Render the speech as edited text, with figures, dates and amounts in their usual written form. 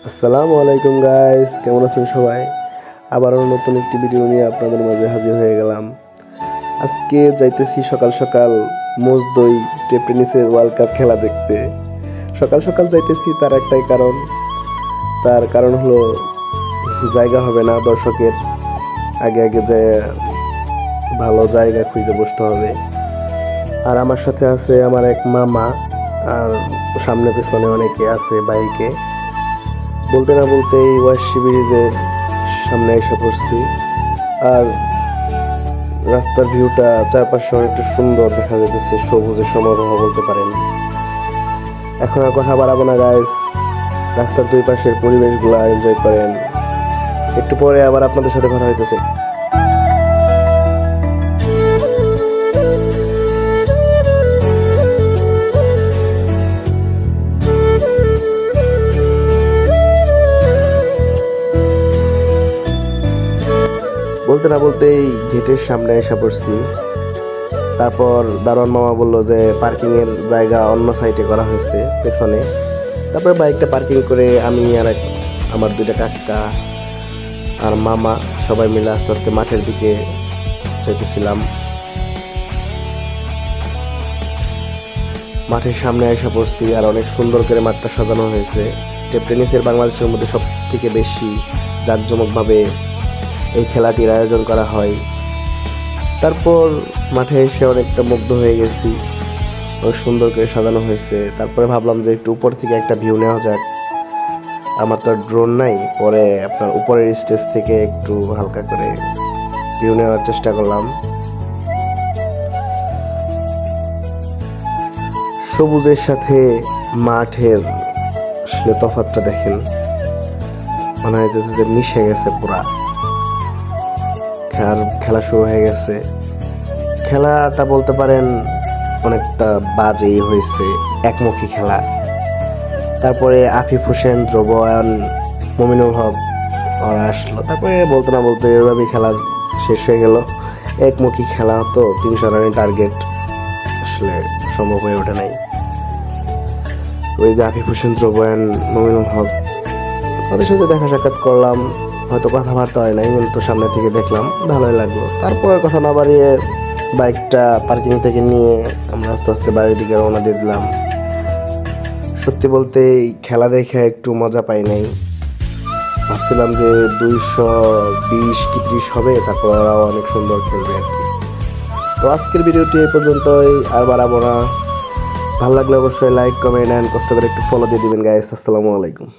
আসসালামু আলাইকুম গাইস, কেমন আছেন সবাই? আবারও নতুন একটি ভিডিও নিয়ে আপনাদের মাঝে হাজির হয়ে গেলাম। আজকে যাইতেছি সকাল সকাল মজদই টেনিসের ওয়ার্ল্ড কাপ খেলা দেখতে। সকাল সকাল যাইতেছি তার একটাই কারণ, তার কারণ হলো জায়গা হবে না দর্শকের, আগে আগে যায় ভালো জায়গা খুঁজে বসতে হবে। আর আমার সাথে আছে আমার এক মামা, আর সামনে পেছনে অনেকে আছে বাইকে। বলতে না বলতেই ওয়াশি ব্রিজের সামনে এসে পড়ছি। আর রাস্তার ভিউটা চারপাশে অনেকটা সুন্দর দেখা যাচ্ছে, সবুজের সমারোহ বলতে পারেন। এখন আর কথা বাড়াবো না গাইস, রাস্তার দুই পাশের পরিবেশগুলো এনজয় করেন। একটু পরে আবার আপনাদের সাথে কথা হইতেছে। বলতে না বলতেই গেটের সামনে এসে পড়ছি। তারপর দারোয়ান মামা বলল যে পার্কিংয়ের জায়গা অন্য সাইডে করা হয়েছে পেছনে। তারপরে বাইকটা পার্কিং করে আমি আর আমার দুইটা কাকা আর মামা সবাই মিলে আস্তে আস্তে মাঠের দিকে যেতেছিলাম। মাঠের সামনে এসে পড়ছি, আর অনেক সুন্দর করে মাঠটা সাজানো হয়েছে। টেনিসের বাংলাদেশের মধ্যে সব থেকে বেশি জাঁকজমকভাবে এই খেলাটির আয়োজন করা হয়। তারপর মাঠে এসে অনেকটা মুগ্ধ হয়ে গেছি, অনেক সুন্দর করে সাজানো হয়েছে। তারপরে ভাবলাম যে একটু উপর থেকে একটা ভিউ নেওয়া যাক। আমার তো ড্রোন নাই, পরে আপনার উপরের স্টেজ থেকে একটু হালকা করে ভিউ নেওয়ার চেষ্টা করলাম। সবুজের সাথে মাঠের আসলে তফাৎটা দেখেন, মনে হইতেছে যে মিশে গেছে পুরা। খেলা শুরু হয়ে গেছে। খেলাটা বলতে পারেন অনেকটা বাজেই হয়েছে, একমুখী খেলা। তারপরে আফিফ হোসেন, ধ্রুবয়ান, মমিনুল হক ওরা আসলো। তারপরে বলতে না বলতে এভাবেই খেলা শেষ হয়ে গেল। একমুখী খেলা, তো 300 রানের টার্গেট আসলে সম্ভব হয়ে ওঠে নাই। ওই যে আফিফ হোসেন, ধ্রুবয়ান, মমিনুল হক ওদের সাথে দেখা সাক্ষাৎ করলাম। হয়তো কথাবার্তা হয় নাই, কিন্তু সামনে থেকে দেখলাম, ভালোই লাগলো। তারপর কথা না বাড়িয়ে বাইকটা পার্কিং থেকে নিয়ে আমরা আস্তে আস্তে বাড়ির দিকে রওনা দিয়ে দিলাম। সত্যি বলতে এই খেলা দেখে একটু মজা পাই নাই। ভাবছিলাম যে 220 কি 30 হবে, তারপর ওরাও অনেক সুন্দর খেলবে আর কি। তো আজকের ভিডিওটি এই পর্যন্তই, আর বাড়াবো না। ভালো লাগলে অবশ্যই লাইক, কমেন্ট অ্যান্ড কষ্ট করে একটু ফলো দিয়ে দিবেন গাইস। আসসালামু আলাইকুম।